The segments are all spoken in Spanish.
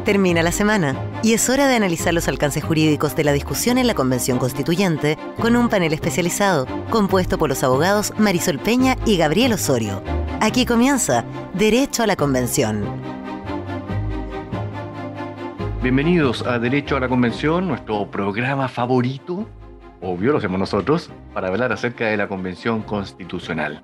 Termina la semana y es hora de analizar los alcances jurídicos de la discusión en la Convención Constituyente con un panel especializado compuesto por los abogados Marisol Peña y Gabriel Osorio. Aquí comienza Derecho a la Convención. Bienvenidos a Derecho a la Convención, nuestro programa favorito, obvio lo hacemos nosotros, para hablar acerca de la Convención Constitucional.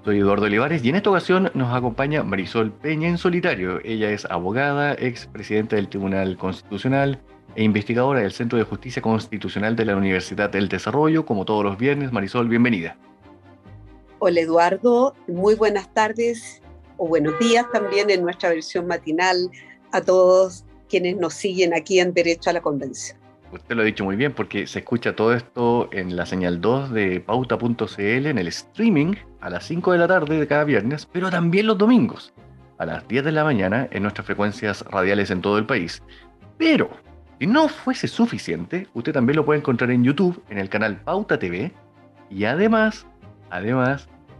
Soy Eduardo Olivares y en esta ocasión nos acompaña Marisol Peña en solitario. Ella es abogada, expresidenta del Tribunal Constitucional e investigadora del Centro de Justicia Constitucional de la Universidad del Desarrollo. Como todos los viernes, Marisol, bienvenida. Hola Eduardo, muy buenas tardes o buenos días también en nuestra versión matinal a todos quienes nos siguen aquí en Derecho a la Convención. Usted lo ha dicho muy bien porque se escucha todo esto en la señal 2 de pauta.cl, en el streaming a las 5 de la tarde de cada viernes, pero también los domingos a las 10 de la mañana en nuestras frecuencias radiales en todo el país. Pero si no fuese suficiente, usted también lo puede encontrar en YouTube, en el canal Pauta TV y además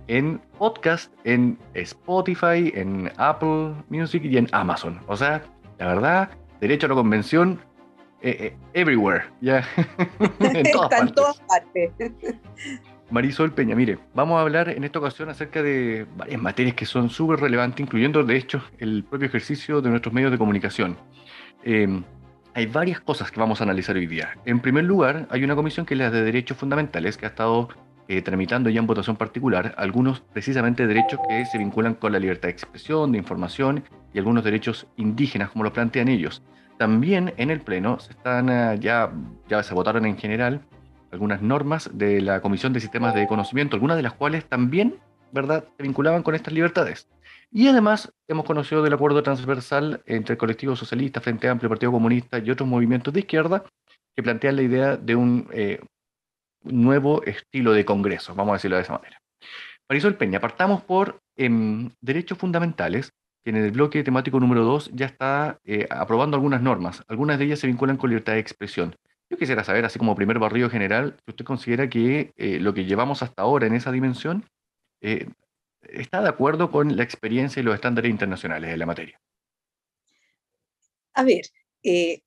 en podcast, en Spotify, en Apple Music y en Amazon. O sea, la verdad, Derecho a la Convención everywhere, ya. En todas partes. Marisol Peña, mire, vamos a hablar en esta ocasión acerca de varias materias que son súper relevantes, incluyendo de hecho el propio ejercicio de nuestros medios de comunicación. Hay varias cosas que vamos a analizar hoy día. En primer lugar, hay una comisión que es la de Derechos Fundamentales, que ha estado tramitando ya en votación particular algunos precisamente derechos que se vinculan con la libertad de expresión, de información y algunos derechos indígenas, como lo plantean ellos. También en el Pleno se están ya se votaron en general algunas normas de la Comisión de Sistemas de Conocimiento, algunas de las cuales también, ¿verdad?, se vinculaban con estas libertades. Y además hemos conocido del acuerdo transversal entre el colectivo socialista, Frente Amplio, Partido Comunista y otros movimientos de izquierda que plantean la idea de un nuevo estilo de Congreso, vamos a decirlo de esa manera. Marisol Peña, partamos por derechos fundamentales, que en el bloque temático número 2 ya está aprobando algunas normas. Algunas de ellas se vinculan con libertad de expresión. Yo quisiera saber, así como primer barrido general, si usted considera que lo que llevamos hasta ahora en esa dimensión está de acuerdo con la experiencia y los estándares internacionales de la materia. A ver,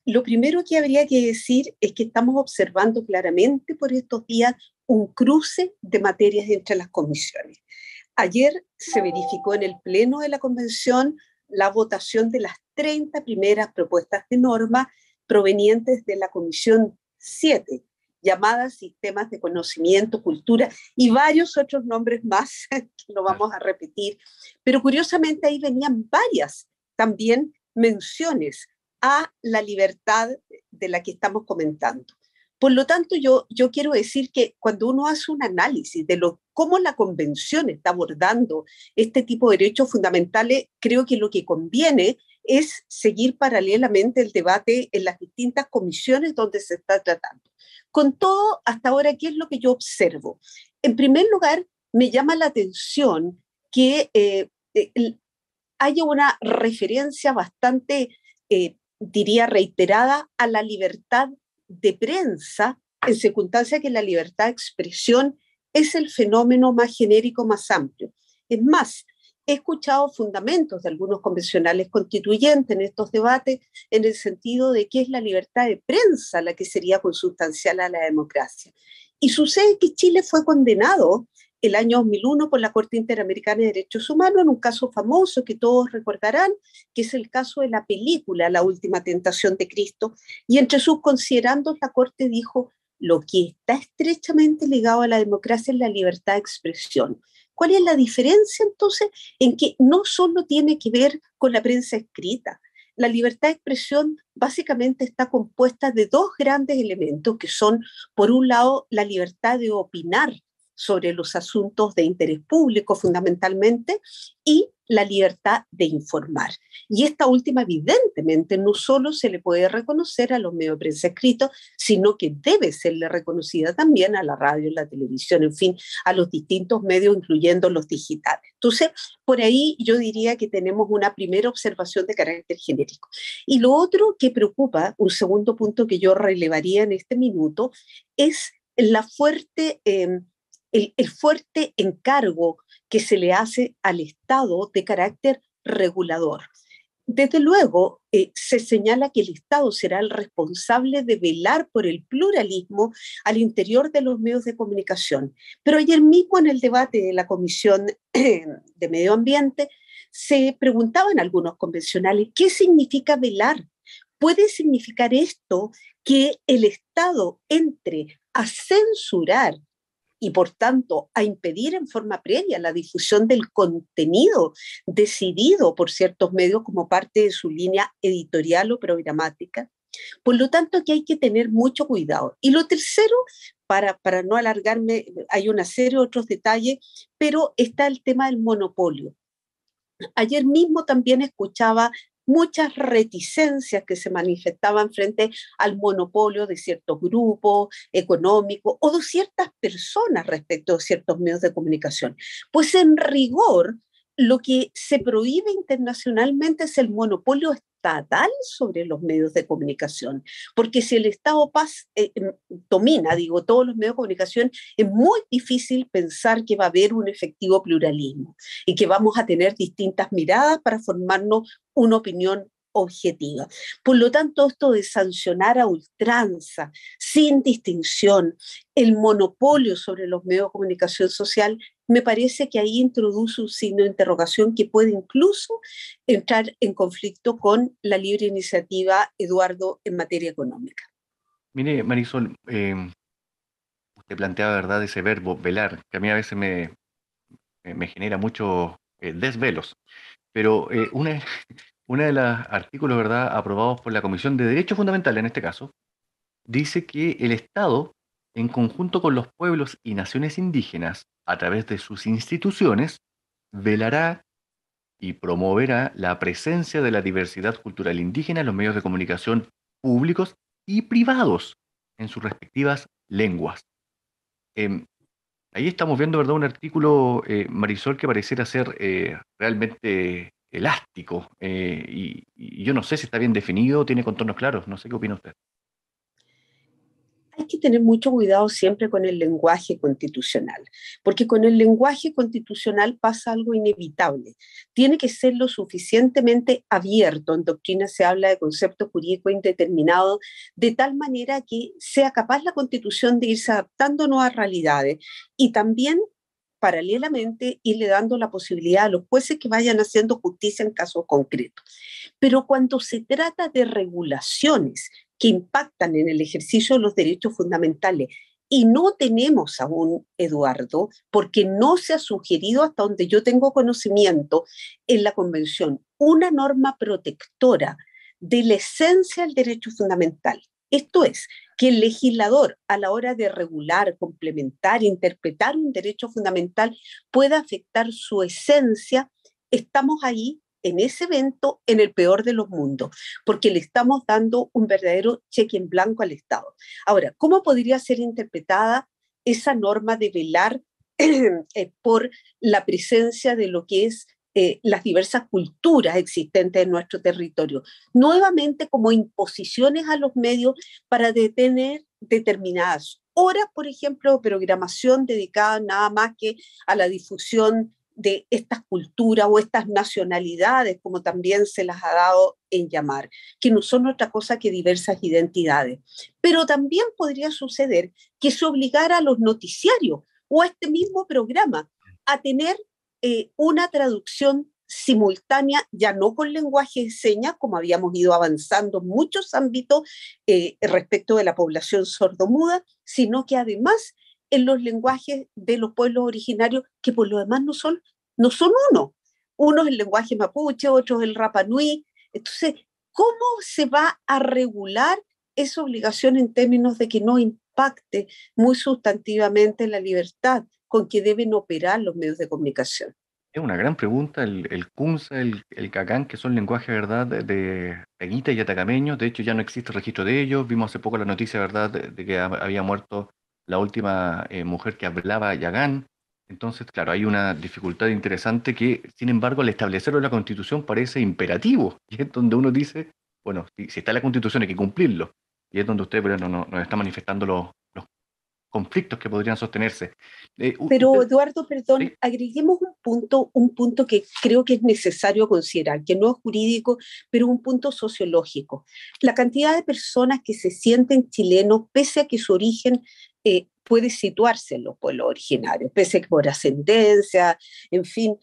lo primero que habría que decir es que estamos observando claramente por estos días un cruce de materias entre las comisiones. Ayer se verificó en el Pleno de la Convención la votación de las 30 primeras propuestas de norma provenientes de la Comisión 7, llamadas Sistemas de Conocimiento, Cultura y varios otros nombres más que no vamos a repetir. Pero curiosamente ahí venían varias también menciones a la libertad de la que estamos comentando. Por lo tanto, yo quiero decir que cuando uno hace un análisis de cómo la Convención está abordando este tipo de derechos fundamentales, creo que lo que conviene es seguir paralelamente el debate en las distintas comisiones donde se está tratando. Con todo, hasta ahora, ¿qué es lo que yo observo? En primer lugar, me llama la atención que haya una referencia bastante, diría, reiterada a la libertad de prensa, en circunstancia que la libertad de expresión es el fenómeno más genérico, más amplio. Es más, he escuchado fundamentos de algunos convencionales constituyentes en estos debates en el sentido de que es la libertad de prensa la que sería consustancial a la democracia. Y sucede que Chile fue condenado el año 2001 por la Corte Interamericana de Derechos Humanos en un caso famoso que todos recordarán, que es el caso de la película La Última Tentación de Cristo, y entre sus considerandos la Corte dijo: lo que está estrechamente ligado a la democracia es la libertad de expresión. ¿Cuál es la diferencia entonces? En que no solo tiene que ver con la prensa escrita. La libertad de expresión básicamente está compuesta de dos grandes elementos que son, por un lado, la libertad de opinar sobre los asuntos de interés público fundamentalmente, y la libertad de informar. Y esta última evidentemente no solo se le puede reconocer a los medios de prensa escritos, sino que debe serle reconocida también a la radio, la televisión, en fin, a los distintos medios, incluyendo los digitales. Entonces, por ahí yo diría que tenemos una primera observación de carácter genérico. Y lo otro que preocupa, un segundo punto que yo relevaría en este minuto, es la fuerte... el fuerte encargo que se le hace al Estado de carácter regulador. Desde luego, se señala que el Estado será el responsable de velar por el pluralismo al interior de los medios de comunicación. Pero ayer mismo en el debate de la Comisión de Medio Ambiente se preguntaban algunos convencionales, ¿qué significa velar? ¿Puede significar esto que el Estado entre a censurar y por tanto a impedir en forma previa la difusión del contenido decidido por ciertos medios como parte de su línea editorial o programática? Por lo tanto, aquí hay que tener mucho cuidado. Y lo tercero, para no alargarme, hay una serie de otros detalles, pero está el tema del monopolio. Ayer mismo también escuchaba muchas reticencias que se manifestaban frente al monopolio de ciertos grupos económicos o de ciertas personas respecto a ciertos medios de comunicación. Pues en rigor, lo que se prohíbe internacionalmente es el monopolio estatal sobre los medios de comunicación, porque si el Estado domina, digo, todos los medios de comunicación, es muy difícil pensar que va a haber un efectivo pluralismo y que vamos a tener distintas miradas para formarnos una opinión objetiva. Por lo tanto, esto de sancionar a ultranza, sin distinción, el monopolio sobre los medios de comunicación social, me parece que ahí introduce un signo de interrogación que puede incluso entrar en conflicto con la libre iniciativa, Eduardo, en materia económica. Mire, Marisol, usted planteaba, ¿verdad?, ese verbo velar, que a mí a veces me genera muchos desvelos. Pero una de los artículos, ¿verdad?, aprobados por la Comisión de Derechos Fundamentales, en este caso, dice que el Estado, en conjunto con los pueblos y naciones indígenas, a través de sus instituciones, velará y promoverá la presencia de la diversidad cultural indígena en los medios de comunicación públicos y privados en sus respectivas lenguas. Em, Ahí estamos viendo, ¿verdad?, un artículo, Marisol, que pareciera ser realmente elástico, y yo no sé si está bien definido o tiene contornos claros. No sé qué opina usted. Hay que tener mucho cuidado siempre con el lenguaje constitucional, porque con el lenguaje constitucional pasa algo inevitable. Tiene que ser lo suficientemente abierto. En doctrina se habla de conceptos jurídicos indeterminados, de tal manera que sea capaz la Constitución de irse adaptando a nuevas realidades y también paralelamente irle dando la posibilidad a los jueces que vayan haciendo justicia en casos concretos. Pero cuando se trata de regulaciones que impactan en el ejercicio de los derechos fundamentales, y no tenemos aún, Eduardo, porque no se ha sugerido hasta donde yo tengo conocimiento en la Convención, una norma protectora de la esencia del derecho fundamental. Esto es, que el legislador a la hora de regular, complementar, interpretar un derecho fundamental pueda afectar su esencia. Estamos ahí en ese evento en el peor de los mundos, porque le estamos dando un verdadero cheque en blanco al Estado. Ahora, ¿cómo podría ser interpretada esa norma de velar por la presencia de lo que es las diversas culturas existentes en nuestro territorio? Nuevamente como imposiciones a los medios para detener determinadas horas, por ejemplo, de programación dedicada nada más que a la difusión de estas culturas o estas nacionalidades, como también se las ha dado en llamar, que no son otra cosa que diversas identidades. Pero también podría suceder que se obligara a los noticiarios o a este mismo programa a tener una traducción simultánea, ya no con lenguaje de señas, como habíamos ido avanzando en muchos ámbitos respecto de la población sordomuda, sino que además en los lenguajes de los pueblos originarios, que por lo demás no son uno. Uno es el lenguaje mapuche, otro es el Rapa Nui. Entonces, ¿cómo se va a regular esa obligación en términos de que no impacte muy sustantivamente la libertad con que deben operar los medios de comunicación? Es una gran pregunta. El Kunza, el Cacán, que son lenguajes, ¿verdad?, de Peguita y Atacameño. De hecho, ya no existe registro de ellos. Vimos hace poco la noticia, ¿verdad?, de que había muerto la última mujer que hablaba Yagán. Entonces, claro, hay una dificultad interesante que, sin embargo, al establecerlo en la Constitución parece imperativo. Y es donde uno dice, bueno, si está en la Constitución hay que cumplirlo. Y es donde usted, bueno, nos está manifestando los conflictos que podrían sostenerse. Pero Eduardo, perdón, ¿Sí? agreguemos un punto que creo que es necesario considerar, que no es jurídico, pero un punto sociológico. La cantidad de personas que se sienten chilenos, pese a que su origen puede situarse en los pueblos originarios, pese a que por ascendencia, en fin,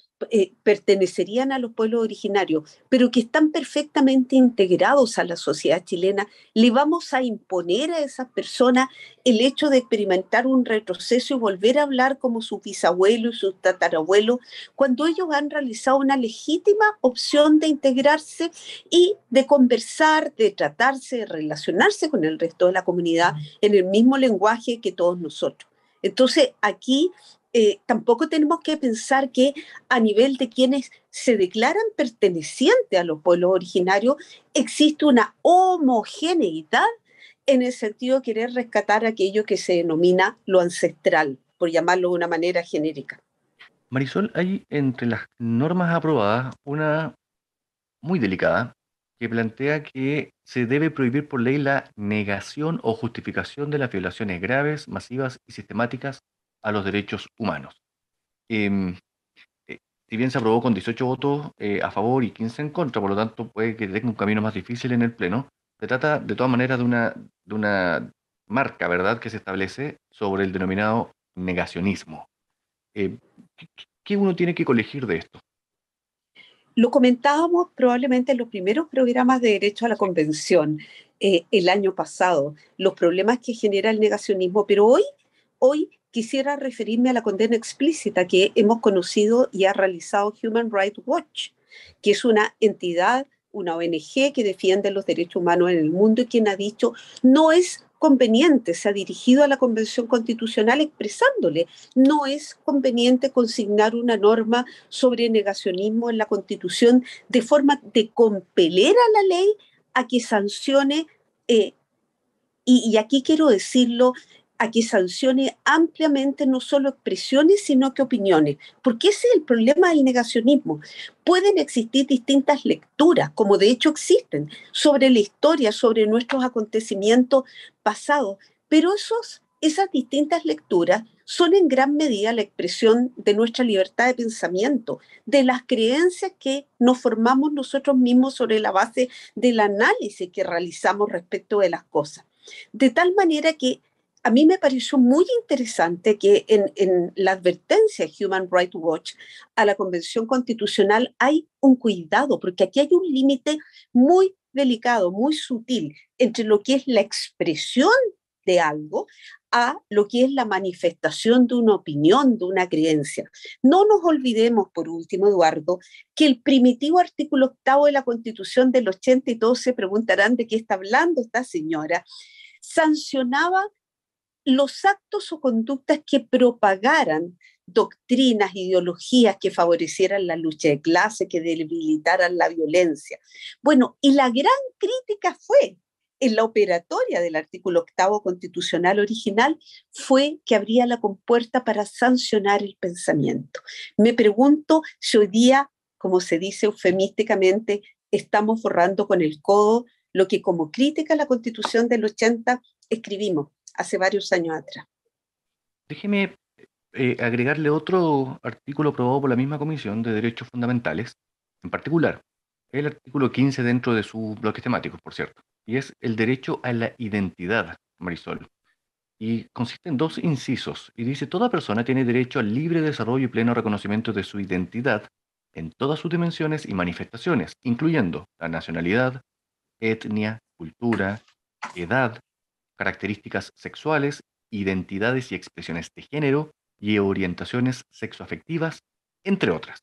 pertenecerían a los pueblos originarios, pero que están perfectamente integrados a la sociedad chilena, le vamos a imponer a esas personas el hecho de experimentar un retroceso y volver a hablar como sus bisabuelos y sus tatarabuelos, cuando ellos han realizado una legítima opción de integrarse y de conversar, de tratarse, de relacionarse con el resto de la comunidad en el mismo lenguaje que todos nosotros. Entonces, aquí tampoco tenemos que pensar que a nivel de quienes se declaran pertenecientes a los pueblos originarios existe una homogeneidad en el sentido de querer rescatar aquello que se denomina lo ancestral, por llamarlo de una manera genérica. Marisol, hay entre las normas aprobadas una muy delicada que plantea que se debe prohibir por ley la negación o justificación de las violaciones graves, masivas y sistemáticas a los derechos humanos. Em, eh, si bien se aprobó con 18 votos a favor y 15 en contra, por lo tanto puede que tenga un camino más difícil en el Pleno, se trata de todas maneras de una marca, ¿verdad?, que se establece sobre el denominado negacionismo. Eh, ¿Qué uno tiene que colegir de esto? Lo comentábamos probablemente en los primeros programas de Derecho a la Convención el año pasado, los problemas que genera el negacionismo, pero hoy quisiera referirme a la condena explícita que hemos conocido y ha realizado Human Rights Watch, que es una entidad, una ONG que defiende los derechos humanos en el mundo y quien ha dicho no es conveniente, se ha dirigido a la Convención Constitucional expresándole, no es conveniente consignar una norma sobre negacionismo en la Constitución de forma de compeler a la ley a que sancione, eh, y aquí quiero decirlo, a que sancione ampliamente no solo expresiones, sino que opiniones. Porque ese es el problema del negacionismo. Pueden existir distintas lecturas, como de hecho existen, sobre la historia, sobre nuestros acontecimientos pasados, pero esas distintas lecturas son en gran medida la expresión de nuestra libertad de pensamiento, de las creencias que nos formamos nosotros mismos sobre la base del análisis que realizamos respecto de las cosas. De tal manera que a mí me pareció muy interesante que en la advertencia de Human Rights Watch a la Convención Constitucional hay un cuidado, porque aquí hay un límite muy delicado, muy sutil, entre lo que es la expresión de algo a lo que es la manifestación de una opinión, de una creencia. No nos olvidemos, por último, Eduardo, que el primitivo artículo 8 de la Constitución del 80, y todos se preguntarán de qué está hablando esta señora, sancionaba los actos o conductas que propagaran doctrinas, ideologías que favorecieran la lucha de clase, que debilitaran la violencia. Bueno, y la gran crítica fue en la operatoria del artículo 8 constitucional original fue que abría la compuerta para sancionar el pensamiento. Me pregunto si hoy día, como se dice eufemísticamente, estamos borrando con el codo lo que como crítica a la Constitución del 80 escribimos hace varios años atrás. Déjeme agregarle otro artículo aprobado por la misma Comisión de Derechos Fundamentales, en particular, el artículo 15 dentro de sus bloques temáticos, por cierto, y es el derecho a la identidad, Marisol. Y consiste en dos incisos, y dice, toda persona tiene derecho al libre desarrollo y pleno reconocimiento de su identidad en todas sus dimensiones y manifestaciones, incluyendo la nacionalidad, etnia, cultura, edad, características sexuales, identidades y expresiones de género y orientaciones sexoafectivas, entre otras.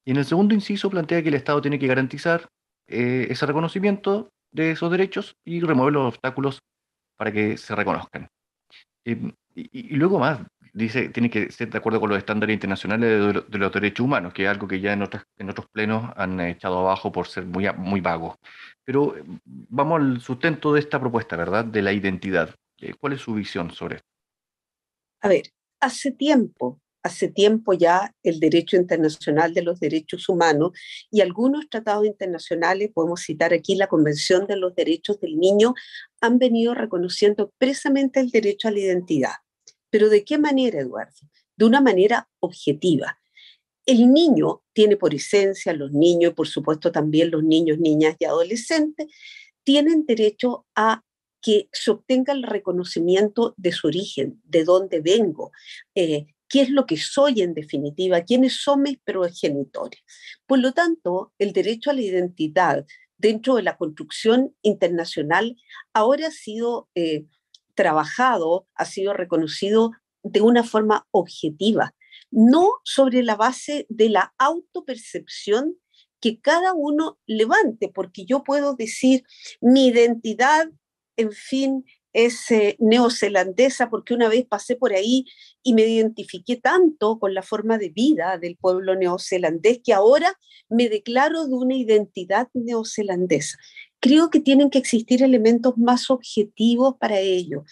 Y en el segundo inciso plantea que el Estado tiene que garantizar ese reconocimiento de esos derechos y remover los obstáculos para que se reconozcan. Y luego más, dice, tiene que ser de acuerdo con los estándares internacionales de los derechos humanos, que es algo que ya en otros plenos han echado abajo por ser muy vago. Pero vamos al sustento de esta propuesta, ¿verdad? De la identidad. ¿Cuál es su visión sobre esto? A ver, hace tiempo ya el derecho internacional de los derechos humanos y algunos tratados internacionales, podemos citar aquí la Convención de los Derechos del Niño, han venido reconociendo expresamente el derecho a la identidad. ¿Pero de qué manera, Eduardo? De una manera objetiva. El niño tiene por esencia, los niños y por supuesto también los niños, niñas y adolescentes, tienen derecho a que se obtenga el reconocimiento de su origen, de dónde vengo, qué es lo que soy en definitiva, quiénes son mis progenitores. Por lo tanto, el derecho a la identidad dentro de la construcción internacional ahora ha sido trabajado, ha sido reconocido de una forma objetiva, no sobre la base de la autopercepción que cada uno levante, porque yo puedo decir mi identidad, en fin, es neozelandesa porque una vez pasé por ahí y me identifiqué tanto con la forma de vida del pueblo neozelandés que ahora me declaro de una identidad neozelandesa. Creo que tienen que existir elementos más objetivos para ello.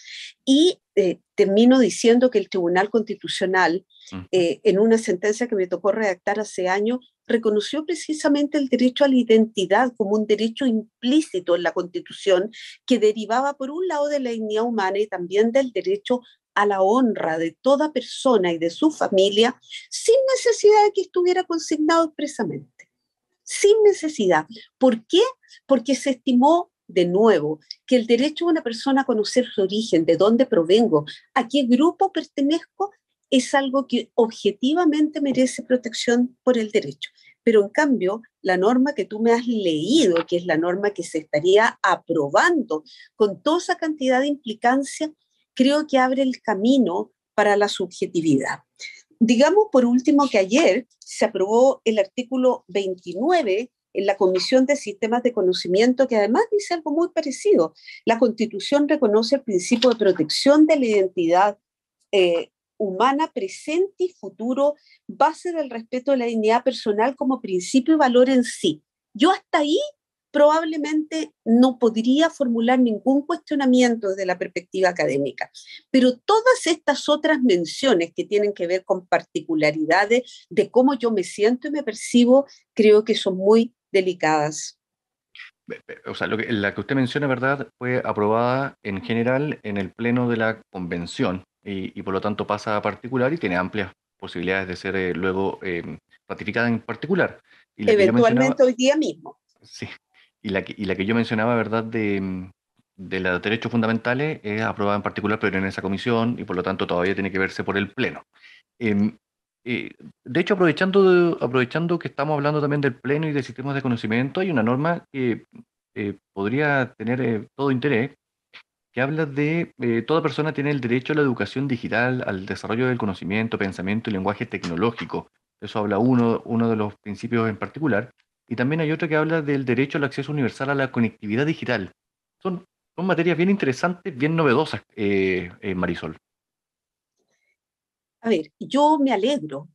Y termino diciendo que el Tribunal Constitucional, en una sentencia que me tocó redactar hace años, reconoció precisamente el derecho a la identidad como un derecho implícito en la Constitución que derivaba por un lado de la dignidad humana y también del derecho a la honra de toda persona y de su familia sin necesidad de que estuviera consignado expresamente. Sin necesidad. ¿Por qué? Porque se estimó de nuevo que el derecho de una persona a conocer su origen, de dónde provengo, a qué grupo pertenezco, es algo que objetivamente merece protección por el derecho. Pero en cambio, la norma que tú me has leído, que es la norma que se estaría aprobando con toda esa cantidad de implicancia, creo que abre el camino para la subjetividad. Digamos, por último, que ayer se aprobó el artículo 29 en la Comisión de Sistemas de Conocimiento, que además dice algo muy parecido. La Constitución reconoce el principio de protección de la identidad humana, presente y futuro, base del respeto de la dignidad personal como principio y valor en sí. Yo hasta ahí probablemente no podría formular ningún cuestionamiento desde la perspectiva académica, pero todas estas otras menciones que tienen que ver con particularidades de cómo yo me siento y me percibo, creo que son muy delicadas. O sea, la que usted menciona, ¿verdad? Fue aprobada en general en el pleno de la convención y por lo tanto pasa a particular y tiene amplias posibilidades de ser luego ratificada en particular. Y la que yo mencionaba, Eventualmente hoy día mismo. sí, y la que yo mencionaba, ¿verdad? De los derechos fundamentales es aprobada en particular, pero en esa comisión y por lo tanto todavía tiene que verse por el pleno. Em, de hecho, aprovechando que estamos hablando también del pleno y de sistemas de conocimiento, hay una norma que podría tener todo interés, que habla de toda persona tiene el derecho a la educación digital, al desarrollo del conocimiento, pensamiento y lenguaje tecnológico. Eso habla uno de los principios en particular. Y también hay otro que habla del derecho al acceso universal a la conectividad digital. Son, son materias bien interesantes, bien novedosas, Marisol. A ver, yo me alegro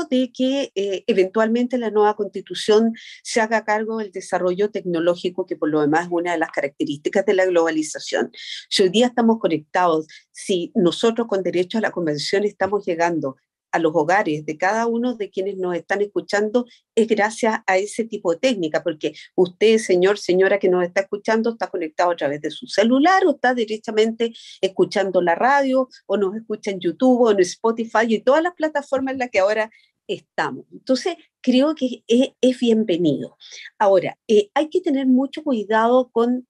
de que eventualmente la nueva constitución se haga cargo del desarrollo tecnológico, que por lo demás es una de las características de la globalización. Si hoy día estamos conectados, si nosotros con derecho a la convención estamos llegando a los hogares de cada uno de quienes nos están escuchando, es gracias a ese tipo de técnica, porque usted, señor, señora que nos está escuchando, está conectado a través de su celular o está directamente escuchando la radio o nos escucha en YouTube o en Spotify y todas las plataformas en las que ahora estamos. Entonces, creo que es bienvenido. Ahora, hay que tener mucho cuidado con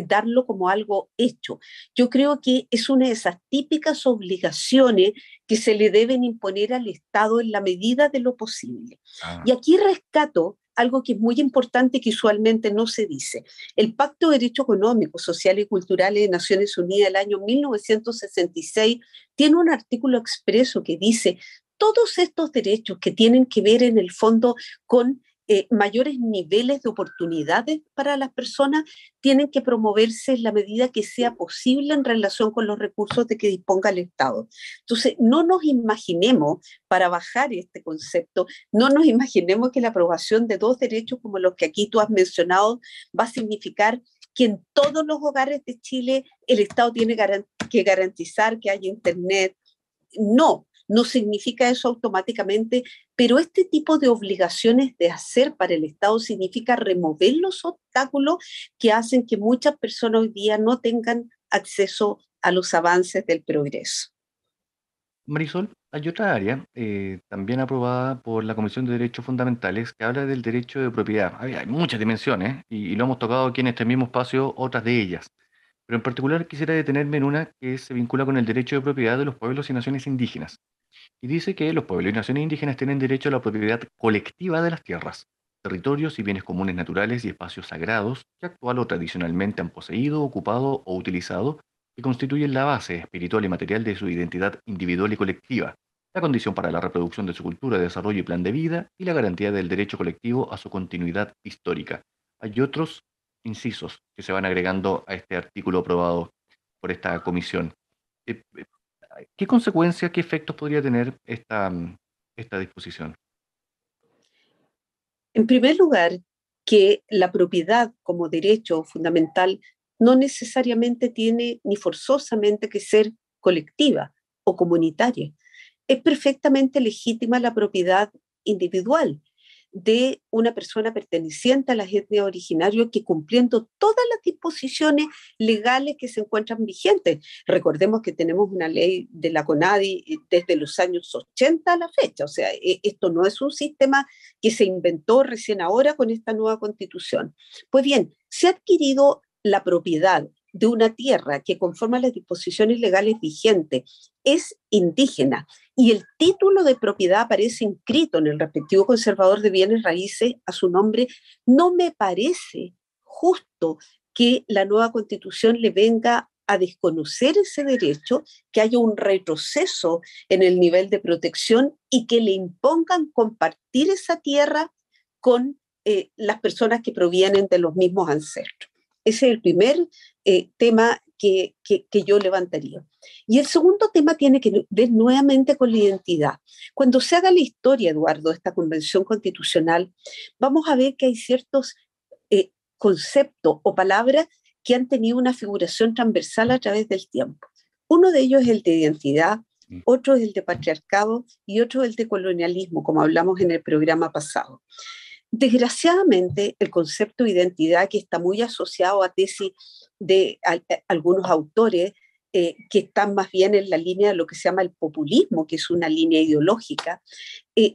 darlo como algo hecho. Yo creo que es una de esas típicas obligaciones que se le deben imponer al Estado en la medida de lo posible. Ah, Y aquí rescato algo que es muy importante y que usualmente no se dice. El Pacto de Derechos Económicos, Sociales y Culturales de Naciones Unidas del año 1966 tiene un artículo expreso que dice todos estos derechos que tienen que ver en el fondo con mayores niveles de oportunidades para las personas tienen que promoverse en la medida que sea posible en relación con los recursos de que disponga el Estado. Entonces, no nos imaginemos, para bajar este concepto, no nos imaginemos que la aprobación de dos derechos como los que aquí tú has mencionado va a significar que en todos los hogares de Chile el Estado tiene que garantizar que haya Internet. No, no significa eso automáticamente, pero este tipo de obligaciones de hacer para el Estado significa remover los obstáculos que hacen que muchas personas hoy día no tengan acceso a los avances del progreso. Marisol, hay otra área también aprobada por la Comisión de Derechos Fundamentales que habla del derecho de propiedad. Hay muchas dimensiones y lo hemos tocado aquí en este mismo espacio, otras de ellas. Pero en particular quisiera detenerme en una que se vincula con el derecho de propiedad de los pueblos y naciones indígenas. Y dice que los pueblos y naciones indígenas tienen derecho a la propiedad colectiva de las tierras, territorios y bienes comunes naturales y espacios sagrados que actual o tradicionalmente han poseído, ocupado o utilizado, que constituyen la base espiritual y material de su identidad individual y colectiva, la condición para la reproducción de su cultura, desarrollo y plan de vida, y la garantía del derecho colectivo a su continuidad histórica. Hay otros incisos que se van agregando a este artículo aprobado por esta comisión. Eh, ¿Qué consecuencias, qué efectos podría tener esta disposición? En primer lugar, que la propiedad como derecho fundamental no necesariamente tiene ni forzosamente que ser colectiva o comunitaria. Es perfectamente legítima la propiedad individual de una persona perteneciente a las etnias originarias que cumpliendo todas las disposiciones legales que se encuentran vigentes. Recordemos que tenemos una ley de la CONADI desde los años 80 a la fecha, o sea, esto no es un sistema que se inventó recién ahora con esta nueva constitución. Pues bien, se ha adquirido la propiedad de una tierra que conforme a las disposiciones legales vigentes es indígena y el título de propiedad aparece inscrito en el respectivo conservador de bienes raíces a su nombre, no me parece justo que la nueva constitución le venga a desconocer ese derecho, que haya un retroceso en el nivel de protección y que le impongan compartir esa tierra con las personas que provienen de los mismos ancestros. Ese es el primer tema que yo levantaría. Y el segundo tema tiene que ver nuevamente con la identidad. Cuando se haga la historia, Eduardo, de esta convención constitucional, vamos a ver que hay ciertos conceptos o palabras que han tenido una figuración transversal a través del tiempo. Uno de ellos es el de identidad, otro es el de patriarcado y otro es el de colonialismo, como hablamos en el programa pasado. Desgraciadamente, el concepto de identidad, que está muy asociado a tesis de algunos autores que están más bien en la línea de lo que se llama el populismo, que es una línea ideológica,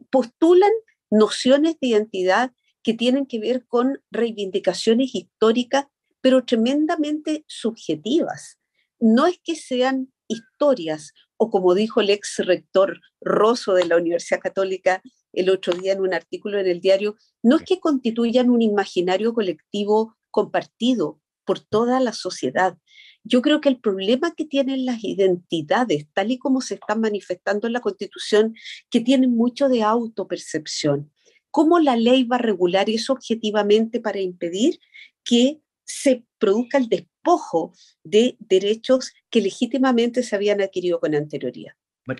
postulan nociones de identidad que tienen que ver con reivindicaciones históricas, pero tremendamente subjetivas. No es que sean historias, o como dijo el ex rector Rosso de la Universidad Católica el otro día en un artículo en el diario, no es que constituyan un imaginario colectivo compartido por toda la sociedad. Yo creo que el problema que tienen las identidades, tal y como se están manifestando en la Constitución, que tienen mucho de autopercepción. ¿Cómo la ley va a regular eso objetivamente para impedir que se produzca el despojo de derechos que legítimamente se habían adquirido con anterioridad?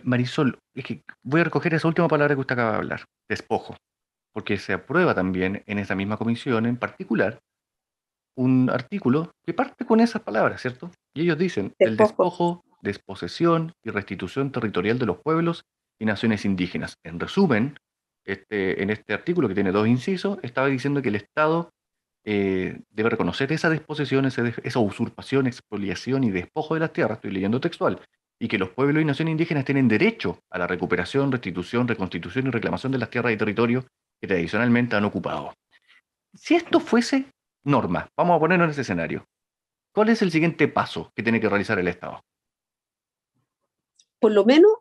Marisol, es que voy a recoger esa última palabra que usted acaba de hablar, despojo, porque se aprueba también en esa misma comisión en particular un artículo que parte con esas palabras, ¿cierto? Y ellos dicen, el Despojo. despojo, desposesión y restitución territorial de los pueblos y naciones indígenas. En resumen, en este artículo que tiene dos incisos, estaba diciendo que el Estado debe reconocer esa desposesión, esa usurpación, expoliación y despojo de las tierras, estoy leyendo textual, y que los pueblos y naciones indígenas tienen derecho a la recuperación, restitución, reconstitución y reclamación de las tierras y territorios que tradicionalmente han ocupado. Si esto fuese norma, vamos a ponernos en ese escenario, ¿cuál es el siguiente paso que tiene que realizar el Estado? Por lo menos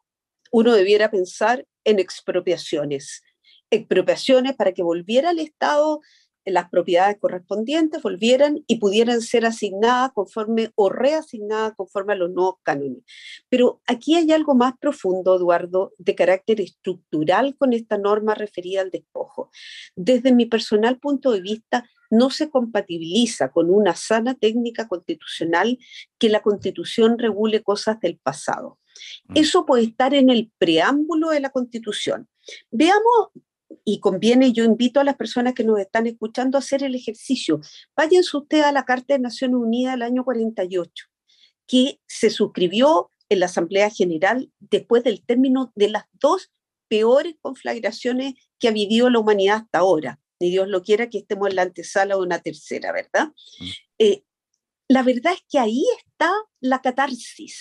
uno debiera pensar en expropiaciones. Expropiaciones para que volviera al Estado las propiedades correspondientes, volvieran y pudieran ser asignadas conforme o reasignadas conforme a los nuevos cánones. Pero aquí hay algo más profundo, Eduardo, de carácter estructural con esta norma referida al despojo. Desde mi personal punto de vista, no se compatibiliza con una sana técnica constitucional que la Constitución regule cosas del pasado. Eso puede estar en el preámbulo de la Constitución. Veamos, y conviene, yo invito a las personas que nos están escuchando a hacer el ejercicio. Váyanse ustedes a la Carta de Naciones Unidas del año 48, que se suscribió en la Asamblea General después del término de las dos peores conflagraciones que ha vivido la humanidad hasta ahora. Ni Dios lo quiera que estemos en la antesala de una tercera, ¿verdad? La verdad es que ahí está la catarsis.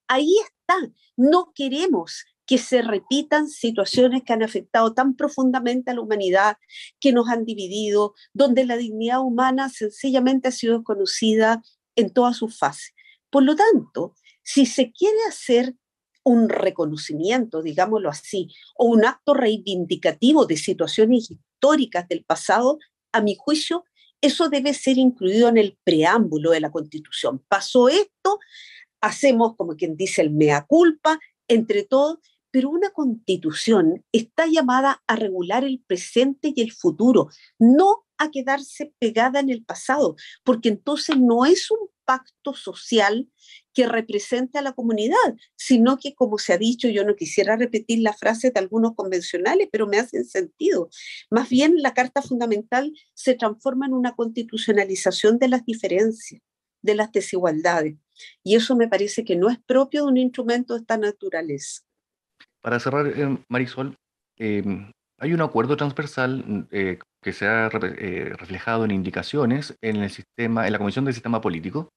Ahí está. No queremos que se repitan situaciones que han afectado tan profundamente a la humanidad, que nos han dividido, donde la dignidad humana sencillamente ha sido desconocida en todas sus fases. Por lo tanto, si se quiere hacer un reconocimiento, digámoslo así, o un acto reivindicativo de situaciones históricas del pasado, a mi juicio, eso debe ser incluido en el preámbulo de la Constitución. Pasó esto, hacemos como quien dice el mea culpa entre todos, pero una Constitución está llamada a regular el presente y el futuro, no a quedarse pegada en el pasado, porque entonces no es un pacto social que represente a la comunidad, sino que, como se ha dicho, yo no quisiera repetir la frase de algunos convencionales, pero me hacen sentido. Más bien, la Carta Fundamental se transforma en una constitucionalización de las diferencias, de las desigualdades, y eso me parece que no es propio de un instrumento de esta naturaleza. Para cerrar, Marisol, eh, hay un acuerdo transversal que se ha reflejado en indicaciones en el sistema, en la Comisión del Sistema Político,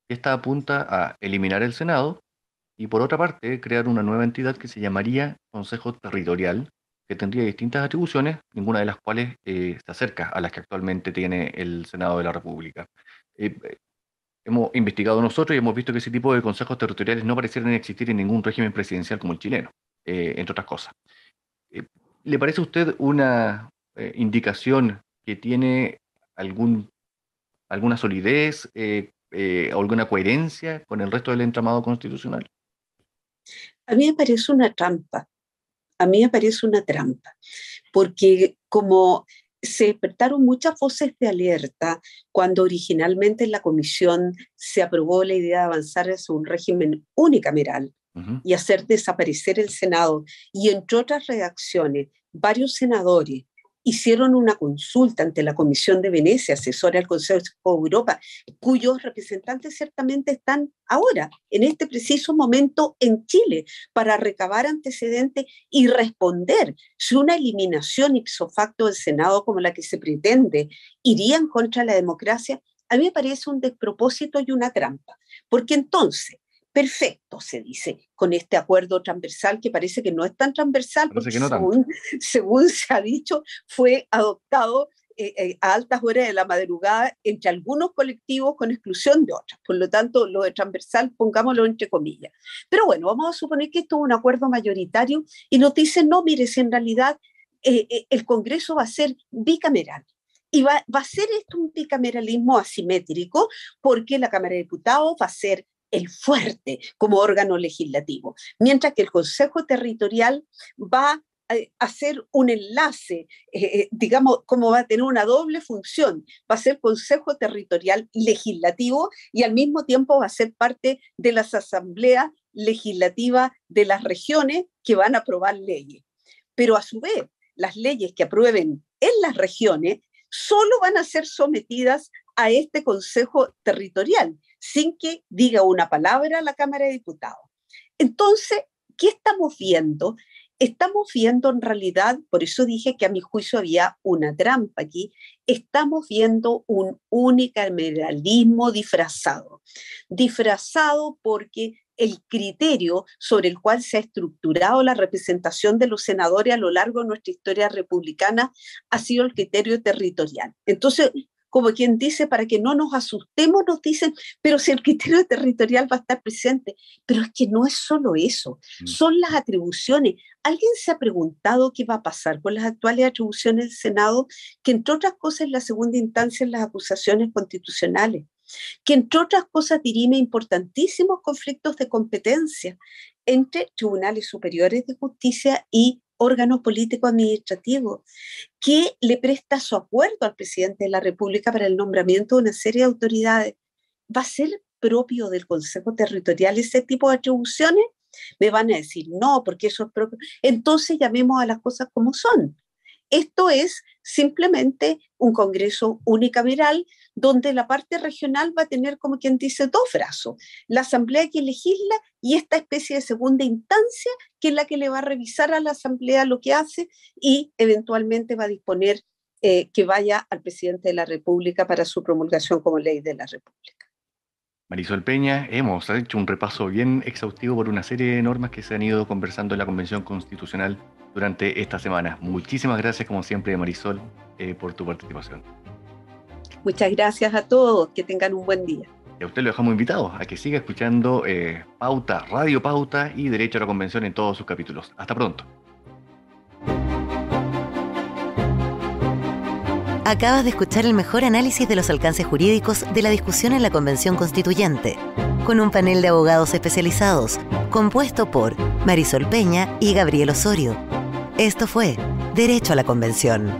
que esta apunta a eliminar el Senado y, por otra parte, crear una nueva entidad que se llamaría Consejo Territorial, que tendría distintas atribuciones, ninguna de las cuales se acerca a las que actualmente tiene el Senado de la República. Eh, Hemos investigado nosotros y hemos visto que ese tipo de consejos territoriales no parecieran existir en ningún régimen presidencial como el chileno, entre otras cosas. Eh, ¿Le parece a usted una indicación que tiene algún, alguna solidez o alguna coherencia con el resto del entramado constitucional? A mí me parece una trampa, a mí me parece una trampa, porque como se despertaron muchas voces de alerta cuando originalmente en la comisión se aprobó la idea de avanzar hacia un régimen unicameral Ujú. y hacer desaparecer el Senado, y entre otras redacciones, varios senadores hicieron una consulta ante la Comisión de Venecia, asesora del Consejo de Europa, cuyos representantes ciertamente están ahora, en este preciso momento, en Chile, para recabar antecedentes y responder si una eliminación ipso facto del Senado como la que se pretende iría en contra de la democracia. A mí me parece un despropósito y una trampa, porque entonces perfecto, se dice, con este acuerdo transversal que parece que no es tan transversal Parece porque que no tanto. según se ha dicho, fue adoptado a altas horas de la madrugada entre algunos colectivos con exclusión de otros. Por lo tanto, lo de transversal, pongámoslo entre comillas. Pero bueno, vamos a suponer que esto es un acuerdo mayoritario y nos dicen, no, mire, si en realidad el Congreso va a ser bicameral. Y va a ser esto un bicameralismo asimétrico porque la Cámara de Diputados va a ser el fuerte como órgano legislativo, mientras que el Consejo Territorial va a hacer un enlace, digamos, como va a tener una doble función, va a ser Consejo Territorial Legislativo y al mismo tiempo va a ser parte de las asambleas legislativas de las regiones que van a aprobar leyes. Pero a su vez, las leyes que aprueben en las regiones solo van a ser sometidas a este Consejo Territorial, sin que diga una palabra a la Cámara de Diputados. Entonces, ¿qué estamos viendo? Estamos viendo en realidad, por eso dije que a mi juicio había una trampa aquí, estamos viendo un unicameralismo disfrazado. Disfrazado porque el criterio sobre el cual se ha estructurado la representación de los senadores a lo largo de nuestra historia republicana ha sido el criterio territorial. Entonces, como quien dice, para que no nos asustemos, nos dicen, pero si el criterio territorial va a estar presente. Pero es que no es solo eso, son las atribuciones. ¿Alguien se ha preguntado qué va a pasar con las actuales atribuciones del Senado? Que entre otras cosas en la segunda instancia en las acusaciones constitucionales, que entre otras cosas dirime importantísimos conflictos de competencia entre tribunales superiores de justicia y órganos políticos administrativos, que le presta su acuerdo al presidente de la República para el nombramiento de una serie de autoridades. ¿Va a ser propio del Consejo Territorial ese tipo de atribuciones? Me van a decir, no, porque eso es propio. Entonces llamemos a las cosas como son. Esto es simplemente un Congreso unicameral donde la parte regional va a tener, como quien dice, dos brazos: la Asamblea que legisla y esta especie de segunda instancia que es la que le va a revisar a la Asamblea lo que hace y eventualmente va a disponer que vaya al presidente de la República para su promulgación como ley de la República. Marisol Peña, hemos hecho un repaso bien exhaustivo por una serie de normas que se han ido conversando en la Convención Constitucional durante esta semana. Muchísimas gracias, como siempre, Marisol, por tu participación. Muchas gracias a todos, que tengan un buen día. Y a usted lo dejamos invitado a que siga escuchando Pauta, Radio Pauta y Derecho a la Convención en todos sus capítulos. Hasta pronto. Acabas de escuchar el mejor análisis de los alcances jurídicos de la discusión en la Convención Constituyente, con un panel de abogados especializados, compuesto por Marisol Peña y Gabriel Osorio. Esto fue Derecho a la Convención.